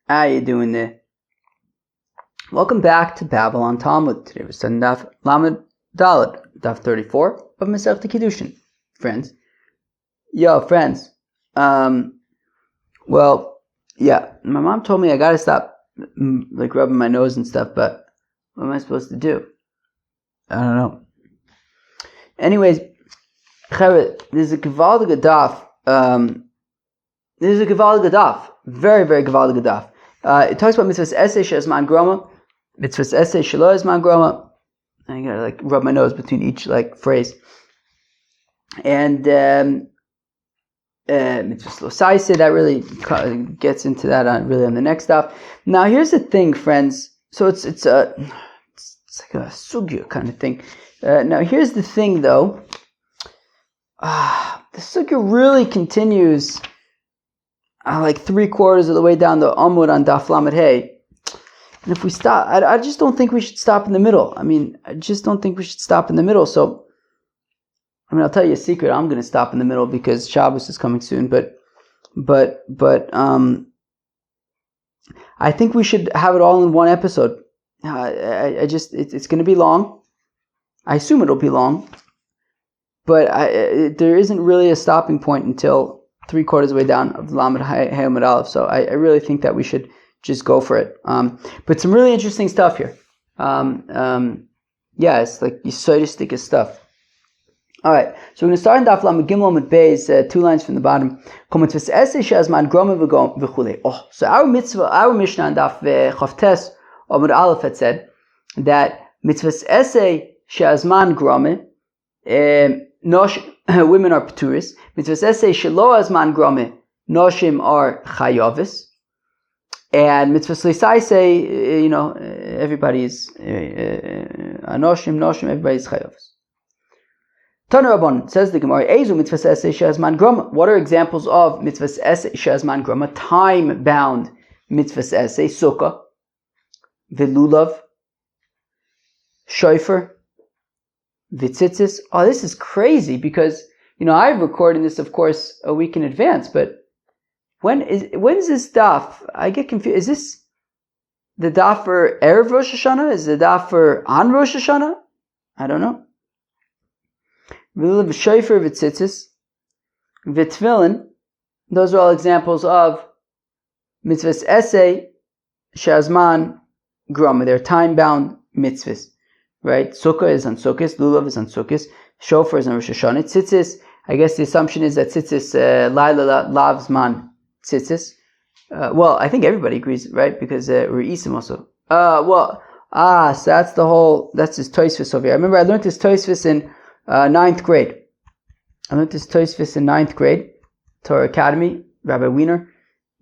How you doing there? Welcome back to Babylon Talmud. Today we're studying Daf Lamed Dalet, Daf 34 of Masechta Kiddushin. Friends. Yo, friends. My mom told me I gotta stop rubbing my nose and stuff, but what am I supposed to do? I don't know. Anyways, there's a gewaldige daf. Very, very gewaldige daf. It talks about mitzvahs esei she'ezman groma, mitzvahs esei shelo ezman groma. I gotta rub my nose between each phrase. And mitzvahs losaise, that really gets into that on the next daf. Now here's the thing, friends. So it's like a sugya kind of thing. Now here's the thing, though. The sugya really continues. 3/4 of the way down the Amud on Daf Lamed Hey. And if we stop, I just don't think we should stop in the middle. So, I'll tell you a secret. I'm going to stop in the middle because Shabbos is coming soon. But I think we should have it all in one episode. It's going to be long. I assume it'll be long. But there isn't really a stopping point until 3/4 of the way down of the Lamed Hey Amud Aleph. So I really think that we should just go for it. But some really interesting stuff here. It's like Yisodistic stuff. All right, so we're going to start in Daf Lamed Gimel Amud Beis, 2 lines from the bottom. So our Mishnah in Daf Chavtes Amud Aleph had said that mitzvahs esei she'azman grome, women are paturis. Mitzvahs esei shelo azman grome, noshim are chayavis. And mitzvahs lisaise, everybody is noshim, everybody is chayavis. Tana Rabban, says the Gemara, Ezu mitzvahs esei she'azman groma. What are examples of mitzvahs esei she'azman groma? Time-bound mitzvahs esei, sukkah, velulav, shofar, vitzitzis. Oh, this is crazy because, I've recorded this, of course, a week in advance, but when's this daf? I get confused. Is this the daf for Erev Rosh Hashanah? Is the daf for on Rosh Hashanah? I don't know. Velulav, shofar, vitzitzis, vitfilin. Those are all examples of mitzvahs esei she'azman groma. They're time-bound mitzvahs. Right? Sukkah is on Sukkot, Lulav is on Sukkot, Shofar is on Rosh Hashanah, Tzitzis, I guess the assumption is that Tzitzis, Laila Lavzman Tzitzis. I think everybody agrees, right? Because Re'isim also. So that's his Tosfos over here. I remember I learned this Tosfos in 9th grade. Torah Academy, Rabbi Wiener,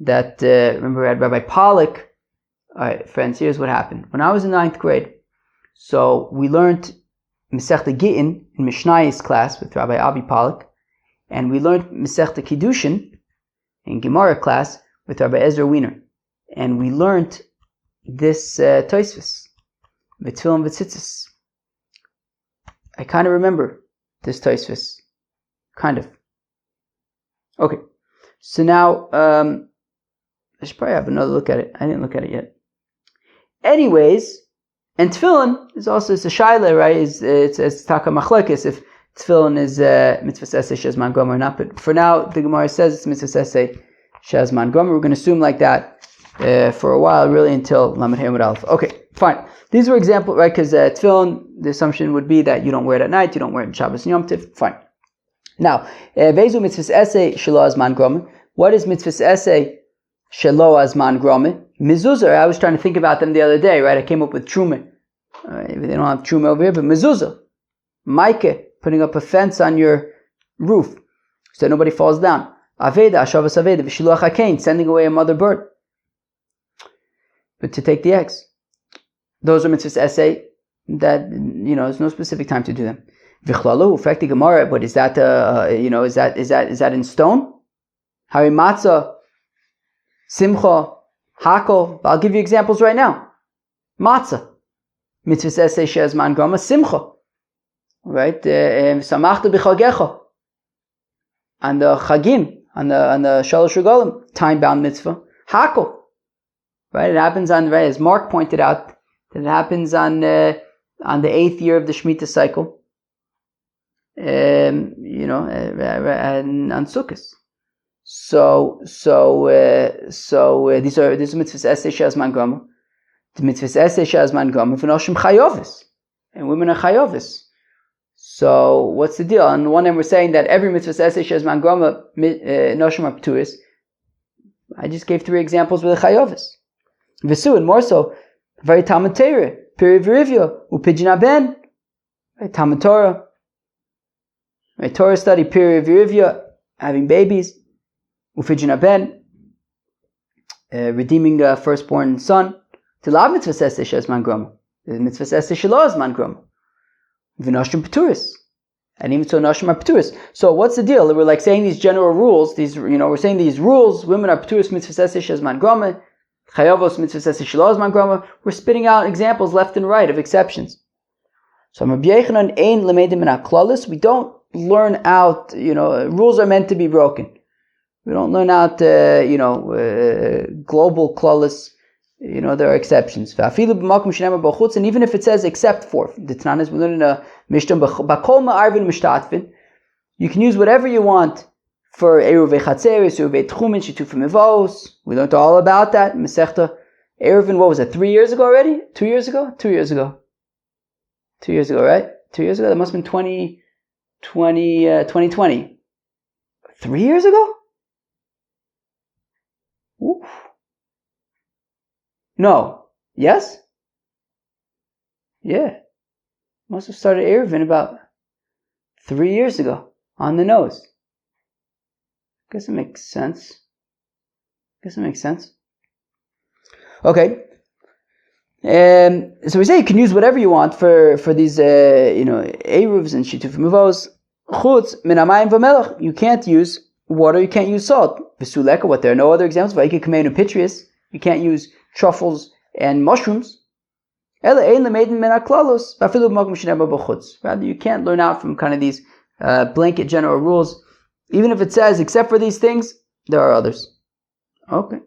that, remember we had Rabbi Pollock. Alright, friends, here's what happened. When I was in 9th grade, so we learned Masechta Gittin in Mishnayos class with Rabbi Avi Pollock, and we learned Masechta Kiddushin in Gemara class with Rabbi Ezra Wiener, and we learned this Tosfos, Vitfilim Vitzitzis. I kind of remember this Tosfos, kind of. Okay, so now I should probably have another look at it. I didn't look at it yet. Anyways. And tefillin is also, it's a shaila, right? It's taka machlekes if tefillin is mitzvahs esei she'azman groma or not. But for now, the Gemara says it's mitzvahs esei she'azman groma. We're going to assume like that for a while, really until Lamed Hey Amud Aleph. Okay, fine. These were examples, right? Because tefillin, the assumption would be that you don't wear it at night, you don't wear it in Shabbos and Yom Tov. Fine. Now, vezu mitzvahs esei shelo azman groma. What is mitzvahs esei shelo azman groma? Mezuzah, I was trying to think about them the other day, right? I came up with truma. They don't have truma over here, but mezuzah, maike, putting up a fence on your roof so nobody falls down. Aveda, ashavas aveda, v'shiluach hakein, sending away a mother bird, but to take the eggs. Those are mitzvahs esei that there's no specific time to do them. V'chlalu, ufekti gemara, but is that is that in stone? Hari matzah, simcha. Hakol, I'll give you examples right now. Matzah, mitzvahs esei she'azman groma, simcha, right? Samachta b'chagecha, and the chagim, on the Shalosh Regalim, time-bound mitzvah. Hakol. right? It happens on, right, as Mark pointed out, that it happens on the 8th year of the Shemitah cycle. On Sukkot. So these are mitzvahs essay shazman grama. The mitzvahs essay shazman grama for noshim chayovis, and women are chayovis. So what's the deal? On the one hand, we're saying that every mitzvahs essay shazman grama noshim are pturis. I just gave 3 examples with the chayovis. V'su, and more so, very Talmud Torah, piri v'rivya, upidjin ben, right, Talmud Torah, right, Torah study, piri v'rivya, having babies, upidjin ben, redeeming a firstborn son. Tilav mitzvah seseh shezman groma, the mitzvah seseh shelo zman groma, v'noshim p'turis, and even so noshim are p'turis. So what's the deal? We're like saying these general rules. We're saying these rules. Women are p'turis mitzvah seseh shezman groma. Chayavos mitzvah seseh shelo zman groma. We're spitting out examples left and right of exceptions. So Rabbi Yechanan ein lemedim min haklalis. We don't learn out. Rules are meant to be broken. We don't learn out. Global klalis. There are exceptions. And even if it says except for, the Tananas we learn in a Mishnah, bakol ma'arvin mishtatfin. You can use whatever you want for Eruv Chatzeris, Eruv Tchumin, Shitufim Evos. We learned all about that. Masechta Eruvin, what was it, 3 years ago already? 2 years ago? 2 years ago. 2 years ago, right? 2 years ago? That must have been 2020. 3 years ago? Oof. No. Yes? Yeah. Must have started Eruvin about 3 years ago. On the nose. Guess it makes sense. Okay. So we say you can use whatever you want for these Eruvs and Shitufim Muvos. Chutz min hamayim v'melech. You can't use water, you can't use salt. V'suleka, what, there are no other examples. V'ayke kameinu pitrius. You can't use truffles and mushrooms. Rather, you can't learn out from kind of these blanket general rules. Even if it says, except for these things, there are others. Okay.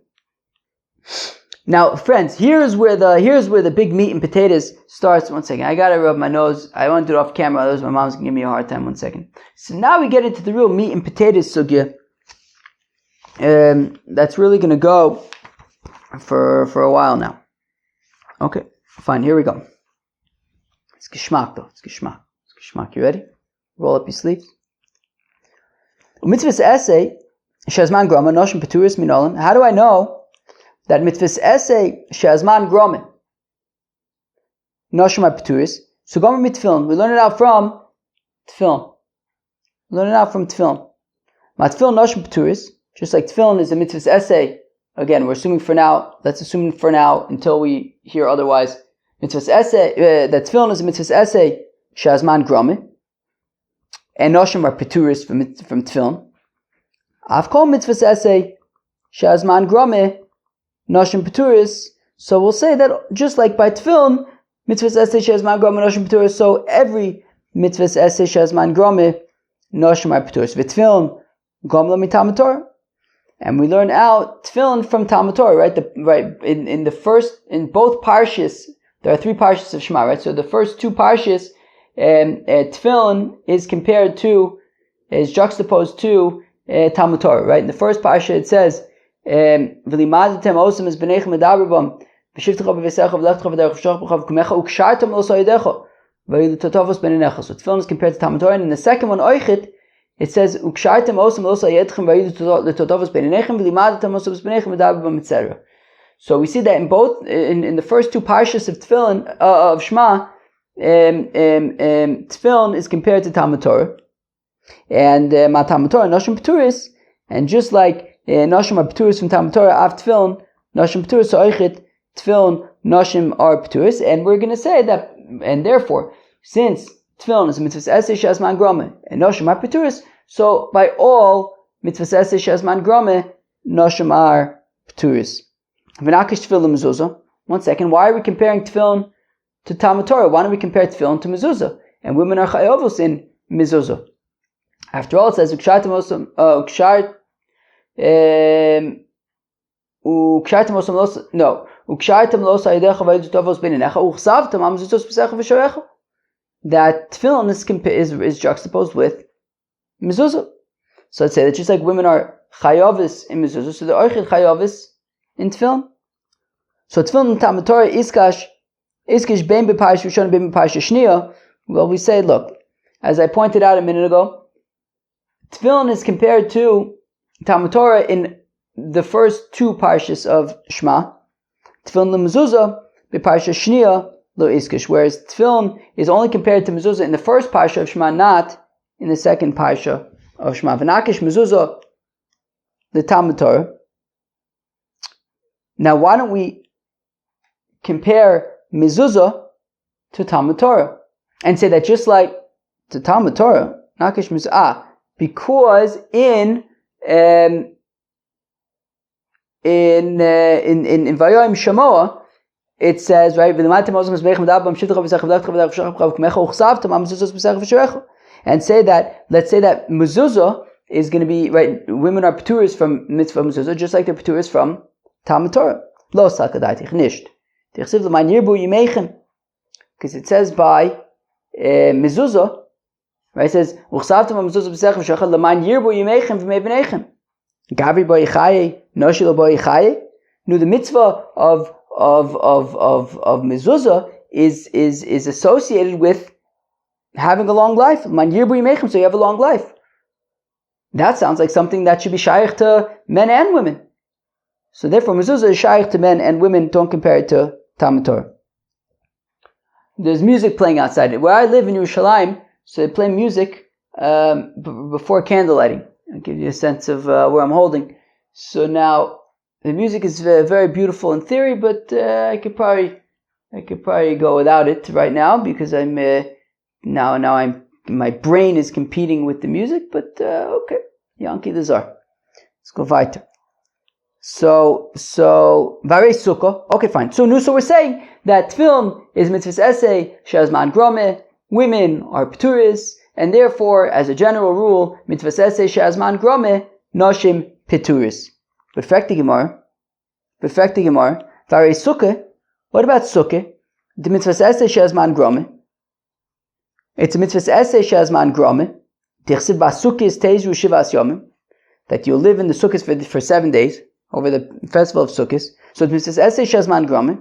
Now, friends, here's where the big meat and potatoes starts. 1 second, I gotta rub my nose. I want to do it off camera, otherwise my mom's gonna give me a hard time. 1 second. So now we get into the real meat and potatoes sugya. That's really gonna go for a while now. Okay, fine. Here we go. It's geschmack though. It's geschmack. You ready? Roll up your sleeves. Mitzvahs essay shazman groma noshim peturis minolim. How do I know that mitzvahs essay shazman groma noshim are peturis? So gomer mitfilin. We learn it out from tefillin. Matfilin noshim peturis. Just like tefillin is a mitzvahs essay. Again, we're assuming for now. Let's assume for now until we hear otherwise. Mitzvahs essay that tefillin is a mitzvahs essay shazman groma. And noshim are peturis from tefillin. Avkol mitzvahs essay shazman grome noshim peturis. So we'll say that just like by tefillin, mitzvahs essay shazman grome noshim peturis. So every mitzvahs essay shazman grome noshim are peturis. V'tefillin gomla mitam Torah. And we learn out tefillin from Talmud Torah, right? In both parshas, there are 3 parshas of Shema, right? So the first 2 parshas. Tefillin is juxtaposed to Talmud Torah, right? In the first parsha it says, "V'limadatem osam es b'neichem medaberbam v'shivtecha b'vesecha v'lechtecha v'derech v'shoch b'chav kumecha ukshartem lo soyedecha v'yilu totovos b'neinecha." So tefillin is compared to Talmud Torah, and in the second one, Oichet, it says ukshartem osam lo soyedechem v'yilu totovos b'neichem v'limadatem osam es b'neichem medaberbam, etc. So we see that in both in the first 2 parshas of tefillin of Shema. Tefillin is compared to Talmud Torah, and Talmud Torah noshim peturis, and just like noshim are peturis from Talmud Torah, av tefillin noshim peturis, so oichet tefillin noshim are peturis, and we're going to say that, and therefore, since tefillin is a mitzvah essay shazman grome, and noshim are peturis, so by all mitzvah essay shazman grome, noshim are peturis. V'nakish tefillin mezuzah. 1 second, why are we comparing tefillin to Talmud Torah? Why don't we compare tefillin to mezuzah? And women are chayovos in mezuzah. After all, it says ukshartem osam Ukshaitam los no. Ukshaitam los ayidecha vayutovos beinecha uchsavtam amzutos b'secha v'sharecha. That tefillin is juxtaposed with mezuzah. So let's say that just like women are chayavis in mezuzah, so they're oichet chayavis in tefillin. So tefillin Talmud Torah iskish bein b'parish rishon bein b'parish shniya. Well, we say, look, as I pointed out a minute ago, tefillin is compared to Talmud Torah in the first two parshas of Shema. Tefillin l'mezuzah b'parsha shniya lo iskish, whereas tefillin is only compared to mezuzah in the first parsha of Shema, not in the second parsha of Shema. V'nakish mezuzah the Talmud Torah. Now, why don't we compare mezuzah to Talmud Torah and say that just like to Talmud Torah, nakish mezuzah, because in Vayayim Shamoah, it says, right, and say that, let's say that mezuzah is going to be, right, women are p'turis from mitzvah mezuzah, just like they're p'turis from Talmud Torah. Lo sakadaitich nisht. Because it says by mezuzah, right, it says, Gavri bo yichaye, noshilo bo yichaye. No, the mitzvah of mezuzah is associated with having a long life. Man yirbu yimechem, so you have a long life. That sounds like something that should be shaykh to men and women. So therefore, mezuzah is shaykh to men and women. Don't compare it to Talmud Torah. There's music playing outside. Where I live in Yerushalayim, so they play music before candlelighting. I'll give you a sense of where I'm holding. So now, the music is very beautiful in theory, but I could probably go without it right now because I'm my brain is competing with the music. But okay, Yankee the Czar. Let's go weiter. So Varei Sukkah. Okay, fine. So we're saying that tefillin is mitzvahs essay shazman gromeh. Women are p'turis. And therefore, as a general rule, mitzvahs essay she'azman gromeh, noshim pituris. But frekti gemara, varei sukkah, what about sukkah? The mitzvahs essay she'azman gromeh. It's a mitzvahs essay she'azman gromeh. Tichsiv ba'sukkis teizru shivas yomim. That you'll live in the sukkahs for 7 days, over the festival of sukkahs. So it's mitzvahs essay she'azman gromeh.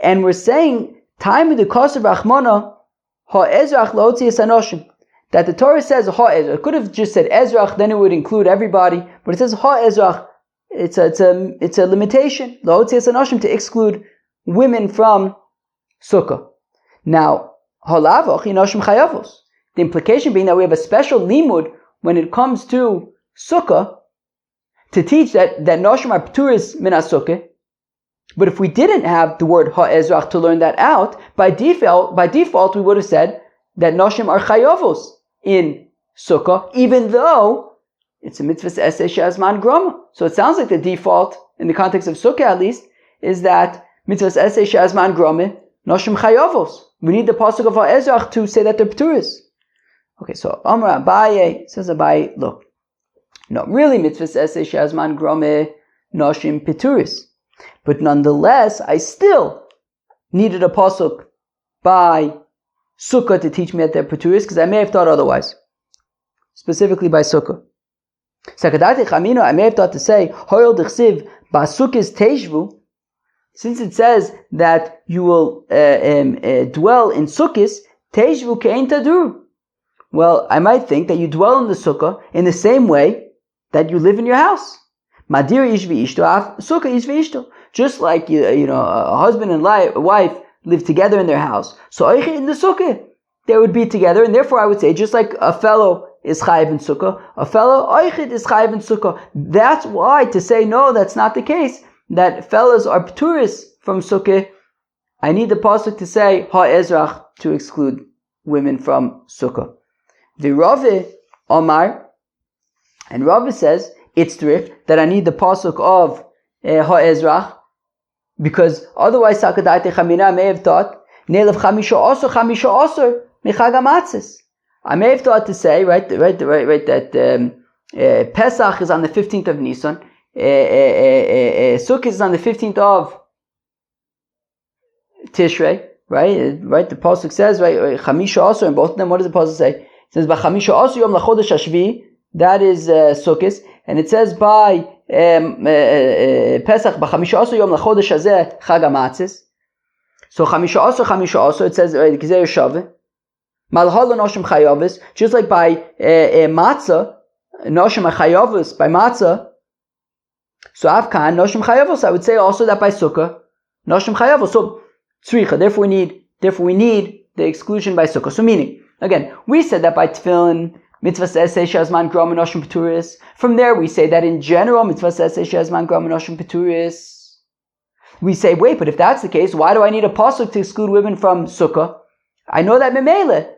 And we're saying, time of the kosev rachmana, ha'ezrach la'otzias anoshim. That the Torah says ha'ezrach. It could have just said ezrach, then it would include everybody. But it says ha'ezrach. It's a limitation. La'otzias anoshim, to exclude women from sukkah. Now, ha'lavach inoshim chayavos. The implication being that we have a special limud when it comes to sukkah to teach that noshim are p'turis min sukkah. But if we didn't have the word ha'ezrach to learn that out, by default we would have said that noshim are chayavos in sukkah, even though it's a mitzvah essay she'azman groma. So it sounds like the default, in the context of sukkah at least, is that mitzvah essay she'azman groma, noshim chayavos. We need the pasuk of ha'ezrach to say that they're p'turis. Okay, so Amar Abaye, says Abaye, look, no, really mitzvah essay she'azman groma, noshim p'turis. But nonetheless, I still needed a pasuk by Sukkah to teach me that they're p'turis, because I may have thought otherwise. Specifically by Sukkah. I may have thought to say, Hoyol d'chsiv ba'sukkis teishvu, since it says that you will dwell in Sukkis, teishvu ke'ein tadur. Well, I might think that you dwell in the Sukkah in the same way that you live in your house. Madir ish v'ishto, Sukkah ish v'ishto. Just like a husband and wife live together in their house, so in the sukkah they would be together, and therefore I would say just like a fellow is chayiv in sukkah, a fellow oichet is chayiv in sukkah. That's why to say no, that's not the case. That fellows are p'turis from sukkah. I need the pasuk to say ha'ezrach to exclude women from sukkah. The Rave Omar, and Rave says it's drif that I need the pasuk of ha'ezrach. Because otherwise, Sakadaite Chamina may have thought, Nelev Chamisha Osor Mechag HaMatzis. I may have thought to say, right, that Pesach is on the 15th of Nisan. Sukkot is on the 15th of Tishrei, right? Right. The pasuk says, right, Chamisha also, and both of them. What does the pasuk say? It says by Chamisha also Yom Lachodesh Hashvi. That is Sukkot, and it says by Pesach b'Chamisha also Yom Lachodesh Hazeh Chag HaMatzis. So Chamisha also. It says Kizer Shaveh. Malhal Noshim Chayavis. Just like by Matzah, Noshim Chayavis by Matzah. So Avkan Noshim Chayavos. I would say also that by Sukkah Noshim Chayavos. So Tzricha. Therefore we need the exclusion by Sukkah. So meaning, again, we said that by Tefillin Mitzvahs Esei Shazman Gram Noshim Peturis. From there we say that in general Mitzvahs Esei Shazman Gram Noshim Peturis. We say, wait, but if that's the case, why do I need a pasuk to exclude women from Sukkah? I know that Memele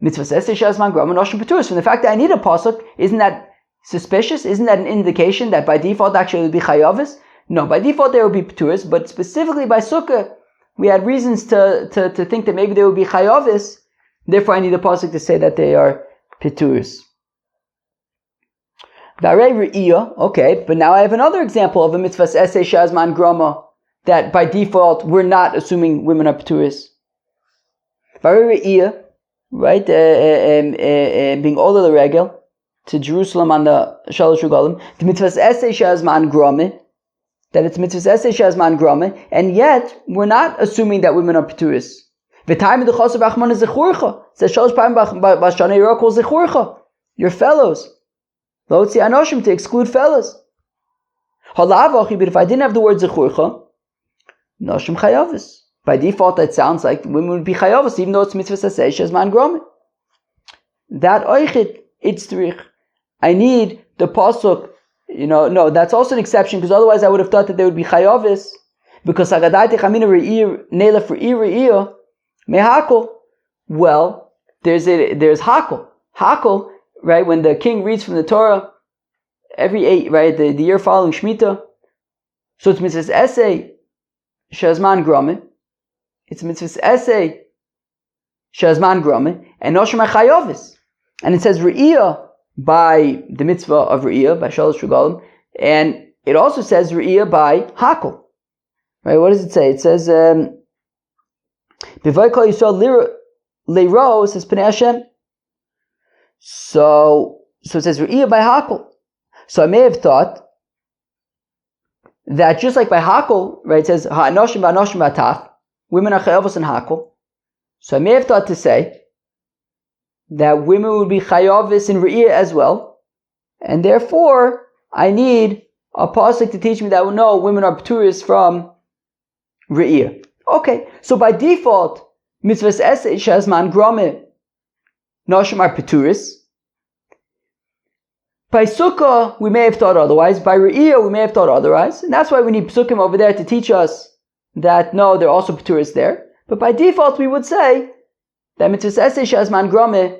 Mitzvahs Esei Shazman Gram Noshim Peturis. From the fact that I need a pasuk, isn't that suspicious? Isn't that an indication that by default actually it would be Chayavis? No, by default there would be Peturis, but specifically by Sukkah, we had reasons to think that maybe there would be Chayavis. Therefore I need a pasuk to say that they are Peturis. Okay, but now I have another example of a Mitzvahs Esei Shazman Grama that by default we're not assuming women are Peturis. Right, being Ola L'Regel to Jerusalem on the Shalosh Regalim, the Mitzvahs Esei Shazman Grama, that it's Mitzvahs Esei Shazman Grama, and yet we're not assuming that women are Peturis. V'tayim d'chosav achman zechurcha. Says shalosh pa'im b'shana yirah kol zechurcha. Your fellows. Lo tzia anoshim, to exclude fellows. Halavachi, but if I didn't have the word zechurcha, noshim chayavis. By default, it sounds like women would be chayavis, even though it's mitzvah saseh shazman gromit. That oichit, it's trich. I need the pasuk. No, that's also an exception, because otherwise I would have thought that they would be chayavis, because hagadai techamina re'ir nela for re'ir. Mehakol. Well, there's hakol. Hakol, right? When the king reads from the Torah every 8, right? The year following Shemitah. So it's mitzvahs esei shazman gromit. It's mitzvahs esei shazman gromit and noshim chayavis. And it says re'iyah by the mitzvah of re'iyah by shalosh regalim, and it also says re'iyah by hakol. Right? What does it say? It says. B'vay kol Yisrael leiro says Pnei Hashem. So it says Re'iyah by Hakol. So I may have thought that just like by Hakol, right, it says Ha'anoshim v'anoshim v'ataf, women are chayavos and Hakol. So I may have thought to say that women would be chayavis in Re'iyah as well, and therefore I need a pasuk to teach me that no, women are peturis from Re'iyah. Okay, so by default, mitzvahs esei shazman gromeh, noshim are peturis. By sukkah, we may have thought otherwise. By re'iyah, we may have thought otherwise. And that's why we need psukim over there to teach us that no, they're also peturis there. But by default, we would say that mitzvahs esei shazman gromeh,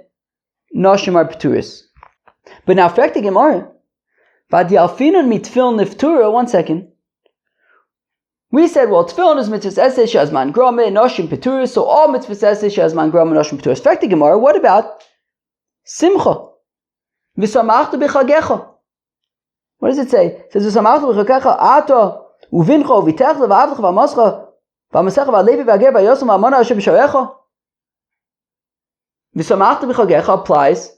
noshim are peturis. But now, frekti gemara, v'adi alfinon mitfil niftura, 1 second. We said, well, tefillin is mitzvahs esei shazman gromeh, noshim peturis, so all mitzvahs esei shazman gromeh, noshim peturis. Frekti gemara, what about simcha? V'samachta b'chagecha. What does it say? It says, v'samachta b'chagecha, ata, uvincha, uvitecha, v'avdecha, v'amascha, v'amasecha, v'alevi, v'ager, v'yosem, v'amana, Hashem b'sharecha. V'samachta b'chagecha applies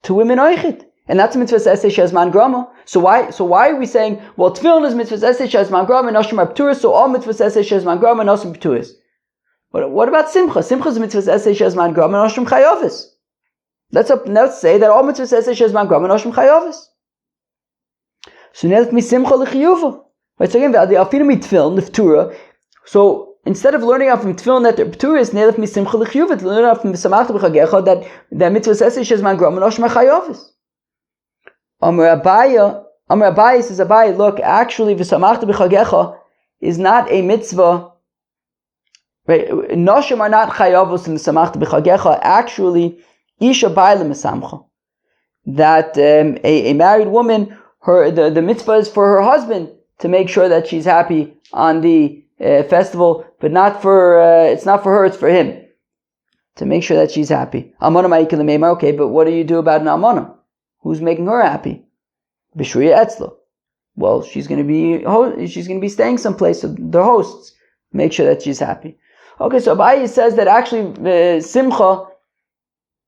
to women oichit. And that's mitzvahs esei shazman gromeh. So why are we saying, well, tefillin is mitzvahs esei shazman gromeh, noshim are peturis, so all mitzvahs esei shazman gromeh, noshim peturis. What about simcha? Simcha is mitzvahs esei shazman gromeh, noshim chayavis. Let's say that all mitzvahs esei shazman gromeh, noshim chayavis. So now let me simcha l'chiyuva. Right, so again, the alfinu mitfillin, the ftura. So instead of learning out from tefillin that they're peturis, now let me simcha l'chiyuva, to learn out from samachta b'chagecha that mitzvahs esei shazman gromeh, noshim chayavis. Amar Abaye says, Abaye, look, actually, v'samachta b'chagecha is not a mitzvah. Right? Noshim are not chayavos in v'samachta b'chagecha. Actually, isha b'ayla mesamcha. That a married woman, the mitzvah is for her husband to make sure that she's happy on the festival, but it's not for her, it's for him to make sure that she's happy. Almana ma'ikil meimar. Okay, but what do you do about an almana? Who's making her happy? B'shriya etzlo. well, she's going to be staying someplace, so the hosts make sure that she's happy. Okay, so Abaye says that actually simcha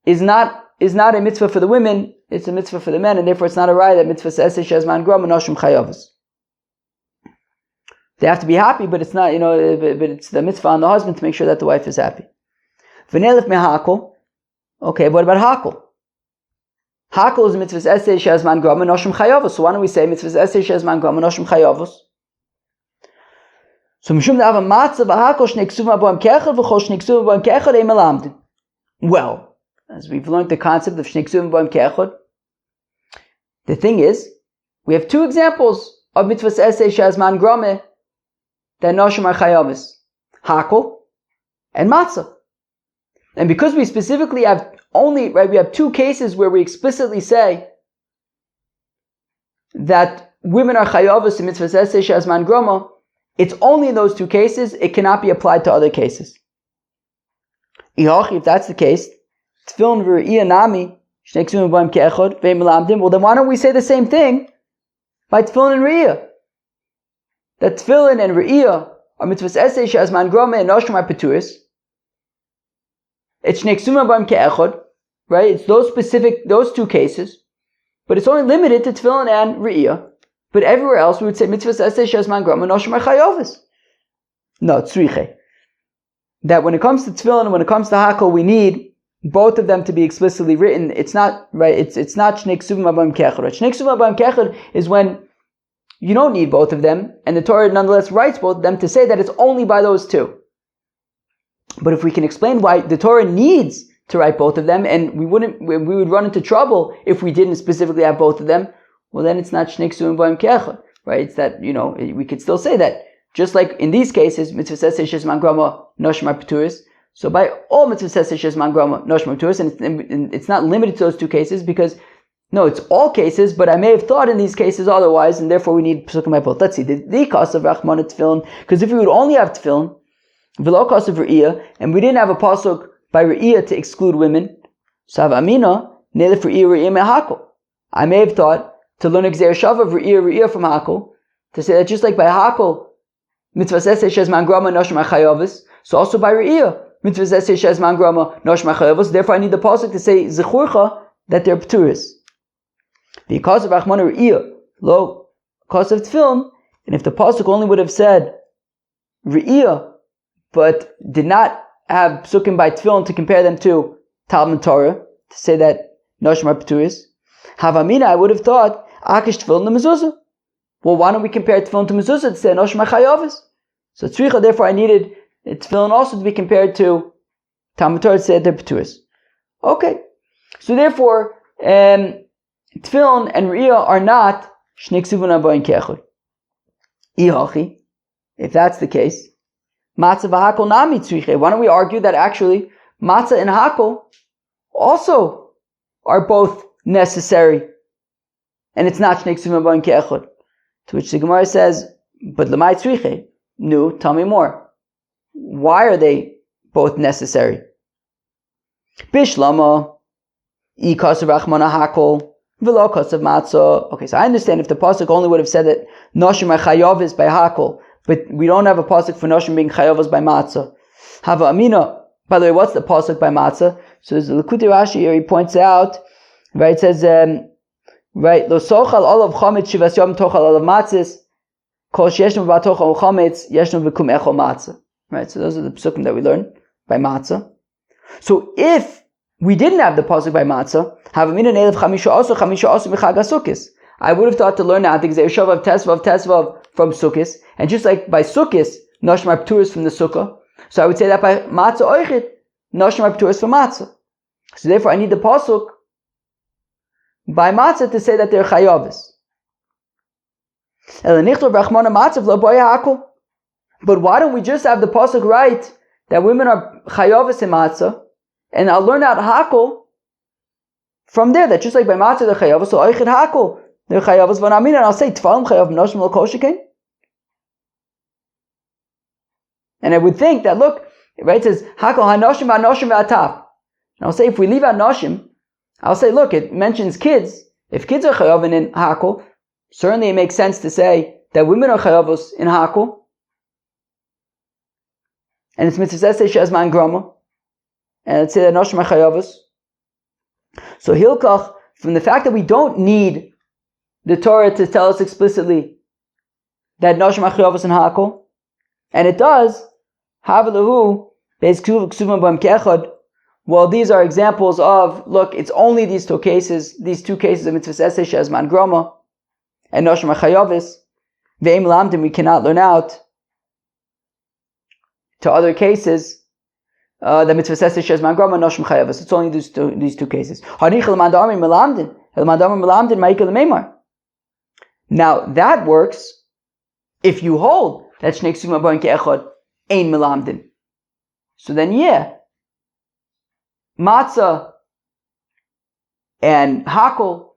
is not a mitzvah for the women, it's a mitzvah for the men, and therefore it's not a right that mitzvah says shezman grama noshim chayavos. They have to be happy, but it's not, but it's the mitzvah on the husband to make sure that the wife is happy. V'nelef mehakel. Okay, what about hakel? Hakel is mitzvah esei shezman grama noshim chayavos. So why don't we say mitzvah esei shezman grama noshim chayavos? So mishum da'ava matzah v'hakel shnei ksuvim aboim kechad v'chol shnei ksuvim aboim kechad ein melamdin. Well, as we've learned the concept of shnei ksuvim aboim kechad, the thing is, we have two examples of mitzvah esei shezman grama that noshim are chayavos: hakel and matzah. And because we specifically have we have two cases where we explicitly say that women are chayavos in mitzvah esei shezman grama, it's only in those two cases, it cannot be applied to other cases. If that's the case, tefillin v're'iyah nami, shnei ksuvim aboim ke'echad, ve'im melamdim, well then why don't we say the same thing by tefillin and re'iyah? That tefillin and re'iyah are mitzvahs esei shezman grama and noshim are peturis. It's shnei ksuvim aboim ke'echad, right? It's those two cases, but it's only limited to tefillin and re'iyah. But everywhere else we would say mitzvahs esei shezman grama noshim are chayavos. No, tzriche. That when it comes to tefillin and when it comes to hakel, we need both of them to be explicitly written. It's not right. It's not shnei ksuvim aboim ke'echad. Shnei ksuvim aboim ke'echad is when you don't need both of them, and the Torah nonetheless writes both of them to say that it's only by those two. But if we can explain why the Torah needs to write both of them, and we would run into trouble if we didn't specifically have both of them, well then it's not shnei ksuvim aboim ke'echad, right? It's that, we could still say that. Just like in these cases, mitzvah esei shezman grama noshim are peturis. So by all mitzvah esei shezman grama noshim are peturis, and it's not limited to those two cases because, no, it's all cases, but I may have thought in these cases otherwise, and therefore we need psukim by both. Let's see, the cost of rachman tefillin, because if we would only have tefillin, v'lo cost of re'iyah, and we didn't have a pasuk by re'iyah to exclude women, so have amina, nelef re'iyah mehakel. I may have thought to learn exer shav of re'iyah from hakel, to say that just like by hakel, mitzvah esei shezman grama noshim are chayavos, so also by re'iyah, mitzvah esei shezman grama noshim are chayavos, therefore I need the pasuk to say zechurcha, that they're peturis. Because of rachman re'iyah, lo cause of tefillin, and if the pasuk only would have said re'iyah, but did not have psukim by tefillin to compare them to Talmud Torah, to say that noshim are peturis, havamina, I would have thought akish tefillin to mezuzah. Well, why don't we compare tefillin to mezuzah to say noshim are chayavos? So tzricha, therefore I needed tefillin also to be compared to Talmud Torah to say that they're peturis. Okay, so therefore tefillin and re'iyah are not shnei ksuvim aboim ke'echad. Ihachi, if that's the case, matzah v'hakel nami tzriche. Why don't we argue that actually matzah and hakel also are both necessary, and it's not shnei ksuvim aboim ke'echad? To which the Gemara says, but lemay tzriche. No, tell me more. Why are they both necessary? Bishlama, ikasav rachmana hakel, v'lo kasav matzah. Okay, so I understand if the pasuk only would have said that noshim are chayavos by hakel, but we don't have a pasuk for noshim being chayavos by matzah. Hava amina. By the way, what's the pasuk by matzah? So there's the Likutei Rashi here. He points out, right? It says, right, lo sochal olav chametz shivas yom tochal olav matzis, kol sheyeshnu b'tochal chametz yeshnu v'kum echol matzah. Right, so those are the psukim that we learn by matzah. So if we didn't have the pasuk by matzah, have a mina nelev chamisha also b'chag hasukis, I would have thought to learn now the Gzeir of Tesvav from Sukkis, and just like by Sukkis, noshim are peturis from the sukkah, so I would say that by matzah oichit, noshim are peturis from matzah. So therefore I need the pasuk by matzah to say that they're chayavos. But why don't we just have the pasuk right that women are chayavos in matzah, and I'll learn out hakel from there, that just like by matzah they're chayavos, so oichit hakel they're chayavos v'namin, and I'll say tfalim chayav noshim lo kol shekain. And I would think that, look, right, it says hakel hanoshim v'anoshim v'ataf. And I'll say if we leave out noshim, I'll say, look, it mentions kids. If kids are chayavin in hakel, certainly it makes sense to say that women are chayavos in hakol, and it's mitzvah esay shezman grama, and let's say that noshim are chayavos. So hilkach, from the fact that we don't need the Torah to tell us explicitly that noshim are chayavos in hakol, and it does, havalahu beis ksuvim b'am ke'echad. Well, these are examples of, look, it's only these two cases of mitzvah esay shezman grama and noshim are chayavos. Ve'im lamdim, we cannot learn out to other cases the mitzvah esay shezman grama noshim chayavos. It's only these two cases. Now that works if you hold that shnei ksuvim habayim ke'echad ein melamdin. So then, matzah and hakol.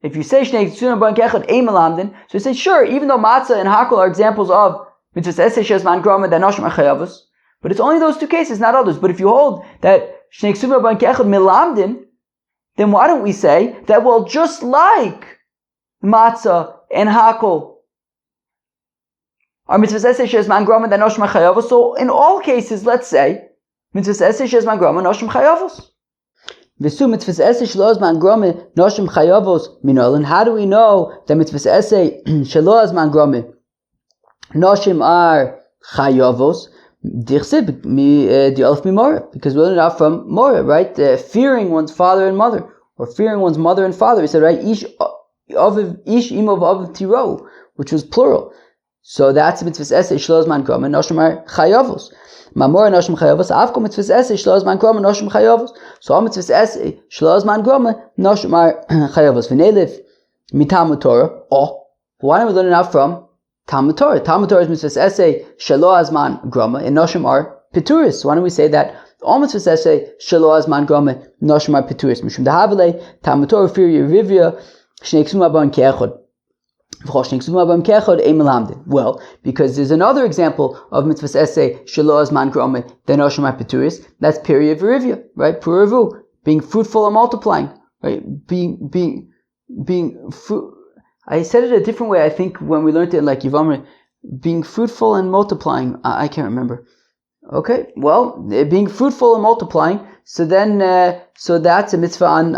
If you say shnei ksuvim habayim ke'echad ein melamdin, so you say sure, even though matzah and hakol are examples of mitzvah esay shezman grama that noshim are chayavos, but it's only those two cases, not others. But if you hold that shnei ksuvim habayim ke'echad melamdin, then why don't we say that, well, just like matzah and hakol are mitzvah esay shezman grama that noshim are chayavos, so in all cases, let's say mitzvah esay shezman grama noshim chayavos. V'su mitzvah esay shelo zman grama noshim chayavos minolan. How do we know that mitzvah esay shelo zman grama noshim are chayavos? Dichsib mi di'alf mi mora, because we learned it out from mora, right? Fearing one's father and mother, or fearing one's mother and father. He said, right? Ish imov aviv tiro, which was plural. So that's mitzvah esay shelo zman grama noshim are chayavos. Mamor noshim chayavos. Avko mitzvah esay shelo zman grama noshim chayavos. So all mitzvah esay shelo zman grama noshim are chayavos. V'neilif mitam Torah. Oh, why don't we learn it out from Talmud Torah? Talmud Torah is mitzvah esay shelo zman grama, and noshim are pituris. Why don't we say that all mitzvah esay shelo zman grama noshim are pituris? Mishum dahavale Talmud Torah fir yirivya shnei ksuvim habayim ke'echad. Well, because there's another example of mitzvah esay shelo zman grama that noshim are pituris. That's period v'rivya, right? Puravu, being fruitful and multiplying, right? Being I said it a different way, I think, when we learned it like Yivamri, being fruitful and multiplying. I can't remember. Okay, well, being fruitful and multiplying. So then, so that's a mitzvah on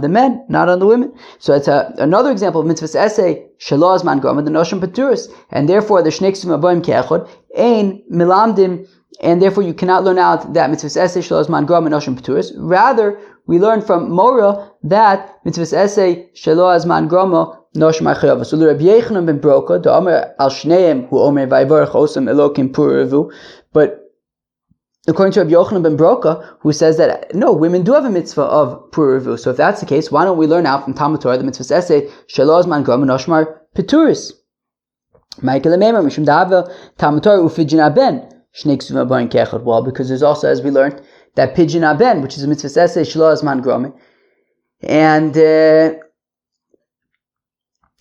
the men, not on the women. So it's another example of mitzvah esay shelo zman grama the noshim paturis, and therefore the shnei ksuvim habayim ke'echad ein milamdim, and therefore you cannot learn out that mitzvah esay shelo zman grama noshim paturis. Rather, we learn from Mora that mitzvah esay shelo zman grama noshim are chayavos. So Rabbi Yochanan ben Broka, the Omer al Shneim, who Omer vayvarech osam elokim puravu, but according to Rabbi Yochanan ben Broka, who says that no, women do have a mitzvah of puravu. So if that's the case, why don't we learn out from Talmud Torah the mitzvah esay shelo zman grama noshim are pituris? Michael Meimer mishum da'avel Talmud Torah ufidjin aben shnei ksuvim habayim ke'echad. Well, because there's also, as we learned, that pidyon aben, which is a mitzvah esay shelo zman grama, and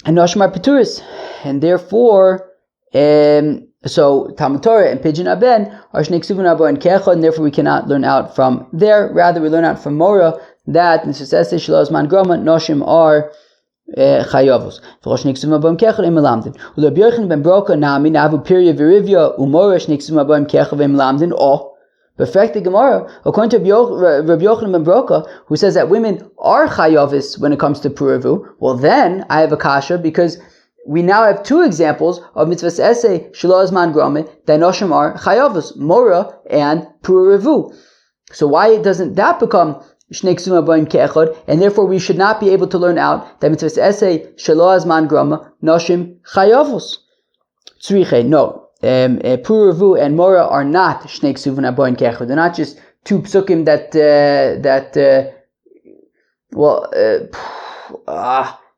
noshim are pituris, and therefore, so Talmud Torah and pidyon aben are shnei ksuvim habayim ke'echad, and therefore we cannot learn out from there. Rather, we learn out from Mora that mitzvah esay shelo zman grama noshim are chayavos. V'shnei ksuvim habayim ke'echad ein melamdin. U'Rabbi Yochanan ben Broka nami navu period v'rivya u'Mora shnei ksuvim habayim ke'echad ein melamdin. Oh, perfect the Gemara, according to Rabbi Yochanan ben Broka, who says that women are chayavis when it comes to puravu. Well, then I have a kasha, because we now have two examples of mitzvah esay shelo zman grama that noshim are chayavis, mora and puravu. So why doesn't that become shnei ksuvim habayim ke'echad, and therefore we should not be able to learn out that mitzvah esay shelo zman grama noshim chayavos? Tzriche, no. Puravu and Mora are not shnei ksuvim habayim ke'echad. They're not just two psukim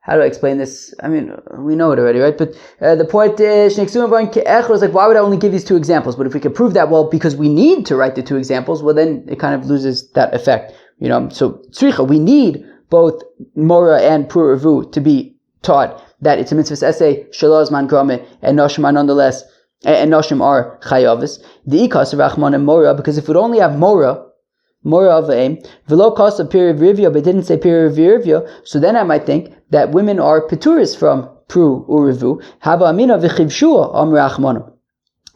how do I explain this? I mean, we know it already, right? But the point is, shnei ksuvim habayim ke'echad is like, why would I only give these two examples? But if we could prove that, well, because we need to write the two examples, well, then it kind of loses that effect, you know. So tzricha, we need both Mora and Puravu to be taught that it's a mitzvah esay shelo zman grama, and noshim are nonetheless, and noshim are chayavis. The ikas of Rachman and Mora, because if we would only have Mora, Mora of aim, velo kosa piri rivya, but didn't say piri rivya, so then I might think that women are peturis from pru urivu. Hava amina v'chivshua amrachmanu.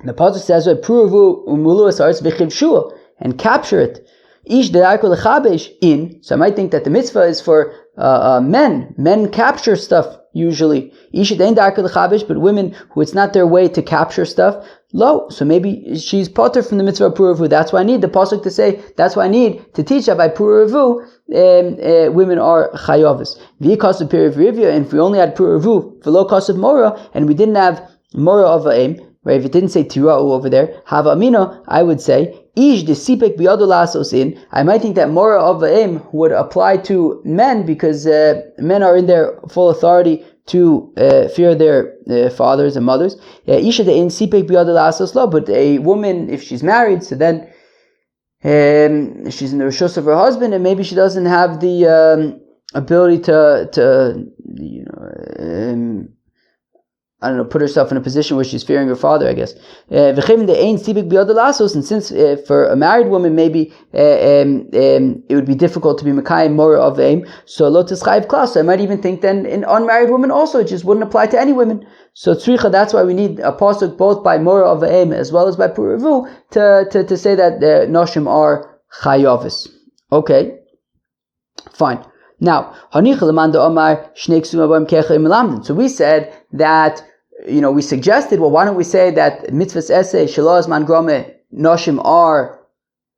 The pasuk says that pru urivu umulu asarts v'chivshua, and capture it. Ish de'arko lechabesh in. So I might think that the mitzvah is for men. Men capture stuff usually. Ish de'in de'arko lechabesh, but women who it's not their way to capture stuff. Lo. So maybe she's potter from the mitzvah of puravu. That's why I need the pasuk to say. That's why I need to teach that by puravu, women are chayavis. V'yikos of pirav, and if we only had puravu v'lo kos of mora, and we didn't have mora of aim, right? If it didn't say tira'u over there, hava amino, I would say. Ish desipek biyadu lasos in. I might think that mora of aim would apply to men because men are in their full authority to fear their fathers and mothers. Isha de'in sipek biyadu lasos lo. But a woman, if she's married, so then she's in the rishus of her husband, and maybe she doesn't have the ability to I don't know, put herself in a position where she's fearing her father, I guess. And since for a married woman, maybe it would be difficult to be Mekayim Mora of Aim, so Lotus Chayiv Klas. So I might even think then an unmarried woman also, it just wouldn't apply to any women. So Tzricha, that's why we need a pasuk both by Mora of Aim as well as by Puravu to say that the Noshim are Chayavis. Okay, fine. Now, so we said that, we suggested, well, why don't we say that mitzvahs essay, shalos man grome, noshim are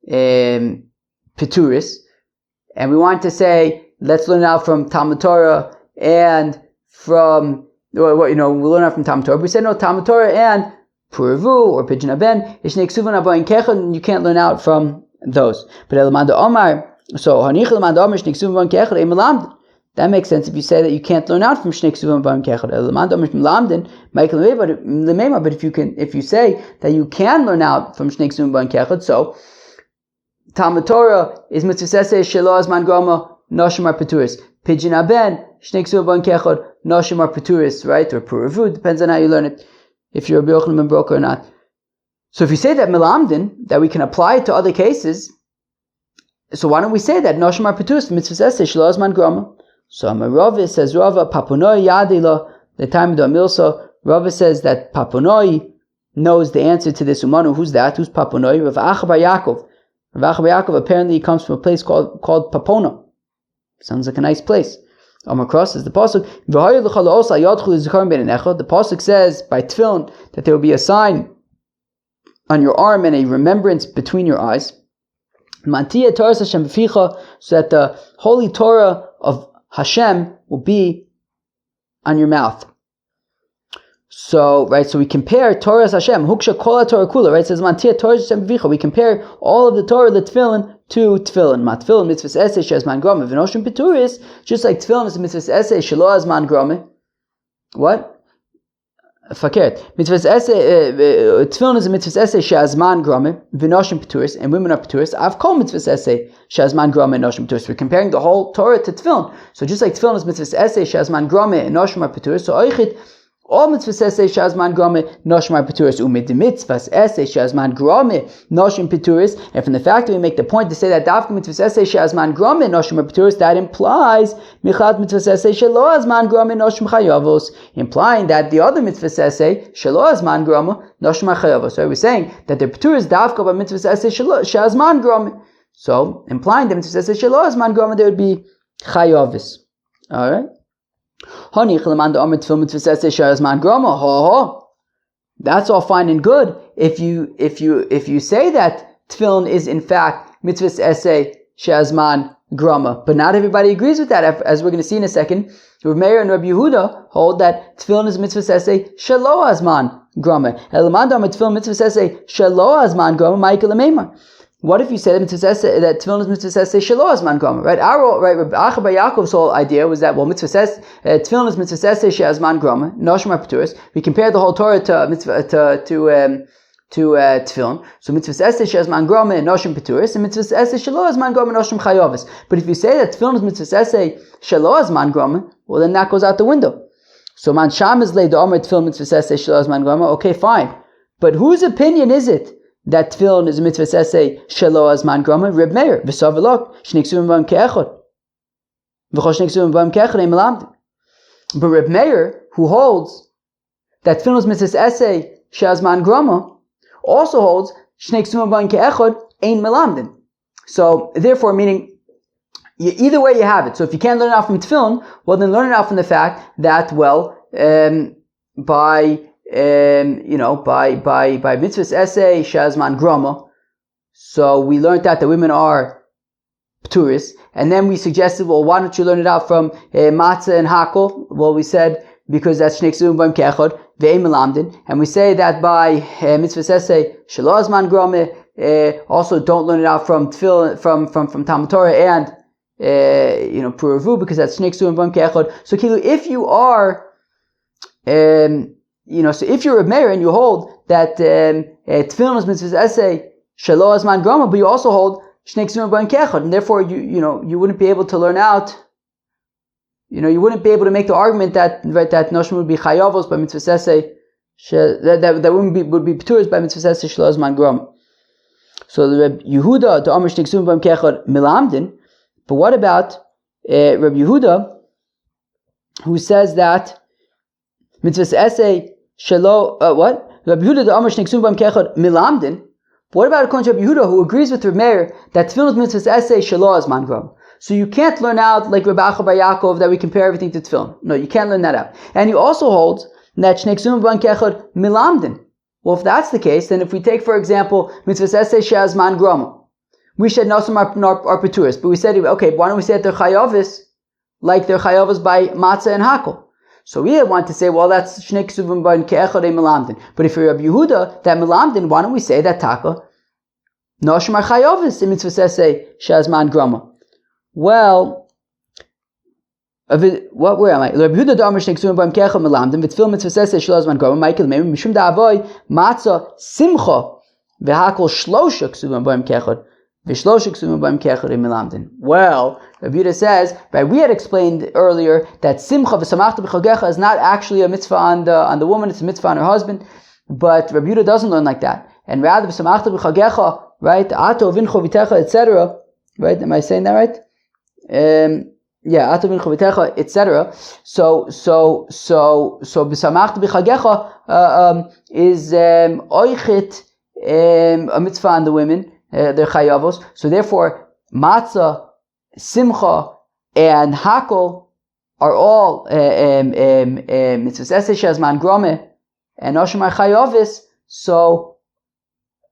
peturis, and we want to say, let's learn out from Talmud Torah and from, we learn out from Talmud Torah. But we said, no, Talmud Torah and Puravu or Pidyon Aben, and you can't learn out from those. But Elamanda Omar, so that makes sense if you say that you can't learn out from Shnei Ksuvim Barim Kechad. But if you say that you can learn out from Shnei Ksuvim Barim Kechad, so Talmud Torah is mitzvah shelo azman groma noshim are peturis. Pidyon Aben Shnei Ksuvim Barim Kechad noshim are peturis, right? Or puravu, depends on how you learn it. If you're a B'yochanan ben Broka or not. So if you say that milamdin, that we can apply it to other cases. So why don't we say that Noshim are peturis mitzvahs essay shelo azman groma? So Rava says Rava papunoi yadila the time of the milso. Rava says that papunoi knows the answer to this umanu. Who's that? Who's papunoi? Rav Acha bar Yaakov. Rav Acha bar Yaakov apparently comes from a place called Papona. Sounds like a nice place. Cross is the pasuk. The pasuk says by tefillin that there will be a sign on your arm and a remembrance between your eyes. Mantia Torah Hashem b'ficha, so that the holy Torah of Hashem will be on your mouth. So, right, so we compare Torah Hashem, Huksha Kol Torah Kula, right? It says Mantia Torah Hashem b'ficha. We compare all of the Torah, the tefillin, to tefillin. Matfillin mitzvahs essay shezman grome v'noshim peturis, just like tefillin is a mitzvahs essay shelo azman grome. What? Fakert. Mitzvahs essay, tefillin is a mitzvahs essay shezman grome v'noshim peturis, and women are peturis. I've called mitzvahs essay shezman grome and noshim peturis. We're comparing the whole Torah to tefillin. So just like tefillin is mitzvahs essay shezman grome and noshim are peturis, so oichit all mitzvahs essay shazman grome noshim are peturis. Umid mitzvahs essay shazman grome noshim peturis. And from the fact that we make the point to say that dafka mitzvahs essay shazman grome noshim are peturis, that implies michad mitzvahs essay shelo azman grome noshim chayavos, implying that the other mitzvahs essay shelo azman grome noshim chayavos. So we're saying that the peturis dafka by mitzvahs essay shazman grome. So implying that mitzvahs essay shelo azman grome, there would be chayavos. All right. That's all fine and good if you say that tefillin is in fact mitzvahs essay she'azman grama, but not everybody agrees with that. As we're going to see in a second, Rav Meir and Rabbi Yehuda hold that tefillin is mitzvahs essay shelo azman grama. Elamandam tefillin mitzvahs essay shelo azman grama ma'ikal meimar. What if you say that tefillin is mitzvah essay shelo azman grama? Right? Rabbi Acha bar Yaakov's whole idea was that tefillin is mitzvah essay she'azman grama, noshim are peturis. We compared the whole Torah to tefillin. So mitzvah essay she'azman grama and noshim peturis, and mitzvah essay shelo azman grama noshim chayavis. But if you say that tefillin is mitzvah essay shelo azman grama, well then that goes out the window. So man sham is laid the omer tefillin mitzvah essay shelo azman grama. Okay, fine. But whose opinion is it that tefillin is a mitzvah esay shelo azman grama? Reb Meir v'savilok shnei ksuvim b'am ke'echad v'chol shnei ksuvim b'am ke'echad ein melamdin. But Reb Meir, who holds that tefillin is mitzvah esay shazman grama, also holds shnei ksuvim b'am ke'echad ein melamdin. So therefore, meaning either way you have it. So if you can't learn it out from tefillin, well then learn it out from the fact that by mitzvahs essay shazman grama. So we learned that the women are pturis, and then we suggested, well, why don't you learn it out from matzah and hakel? Well, we said because that's shnei ksuvim b'am ke'echad ve'ein melamdin, and we say that by mitzvahs essay shelo azman grama. Also, don't learn it out from tefillin, from Talmud Torah and Puravu, because that's shnei ksuvim b'am ke'echad. So if you are so if you're a Meir and you hold that tefillin is mitzvahs essay shelo azman grama, but you also hold shnei ksuvim b'am ke'echad, and therefore you wouldn't be able to learn out. You wouldn't be able to make the argument that noshim would be chayavos by mitzvahs essay that women would be pturis by mitzvahs essay shelo azman grama. So the Reb Yehuda the Amr shnei ksuvim b'am ke'echad milamdin. But what about Reb Yehuda, who says that mitzvahs essay shelo what? Reb Yehuda the Amr shnei ksuvim b'am ke'echad milamdin. What about according to Reb Yehuda, who agrees with Reb Meir that tefillin mitzvahs essay shelo azman grama? So you can't learn out like Reb Acha bar Yaakov that we compare everything to tefillin. No, you can't learn that out. And you also hold that shnei ksuvim b'am ke'echad milamdin. Well, if that's the case, then if we take, for example, mitzvahs essay shazman grama, we said nosim are paturis, but we said, okay, why don't we say that they're chayavis, like they're chayavis by matzah and hakel? So we want to say, well, that's shnei ksuvim b'am ke'echad ein melamdin. But if you're Rabbi Yehuda, that melamdin, why don't we say that taka nosim are chayavis in mitzvahs essay shazman grama? Well, where am I? Rabbi Yehuda the Amr shnei ksuvim b'am ke'echad melamdin v'tefillin mitzvahs essay shelo azman grama Michael meim mishum da'avoy matzah simcha v'hakel shlosha ksuvim b'am ke'echad v'shlosha ksuvim b'am ke'echad ein melamdin. Well, Rabbi Yehuda says, right? We had explained earlier that simcha v'samachta b'chagecha is not actually a mitzvah on the woman; it's a mitzvah on her husband. But Rabbi Yehuda doesn't learn like that, and rather v'samachta b'chagecha, right? Ato v'incho v'techa, etc. Right? Am I saying that right? Yeah, ato v'incho v'techa, etc. So b'samachta b'chagecha is oichet a mitzvah on the women. They're chayavos. So therefore, matzah, simcha, and hakel are all mitzvahs essay shazman grama, and noshim are chayavis. So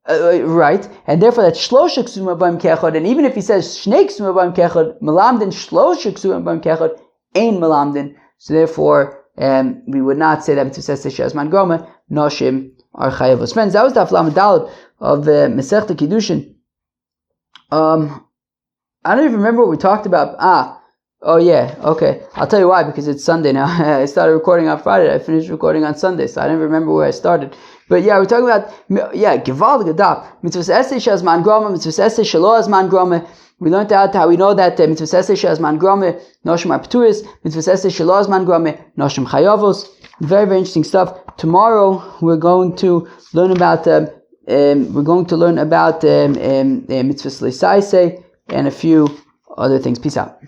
right, and therefore that shlosha ksuvim b'am ke'echad, and even if he says shnei ksuvim b'am ke'echad melamdin, shlosha ksuvim b'am ke'echad ein melamdin. So therefore, we would not say that mitzvahs essay shazman grama noshim are chayavos. Friends, that was the Aflam Daled of Masechta Kiddushin. I don't even remember what we talked about. Oh yeah, okay. I'll tell you why, because it's Sunday now. I started recording on Friday. I finished recording on Sunday, so I don't remember where I started. But yeah, we're talking about, Givaldig Adab. Mitzvahs essay shazman grama, mitzvahs essay shelo azman grama. We learned out how we know that mitzvahs essay shazman grama, noshim are paturis, mitzvahs essay shelo azman grama, noshim chayavos. Very, very interesting stuff. Tomorrow we're going to learn about mitzvahs leisaise and a few other things. Peace out.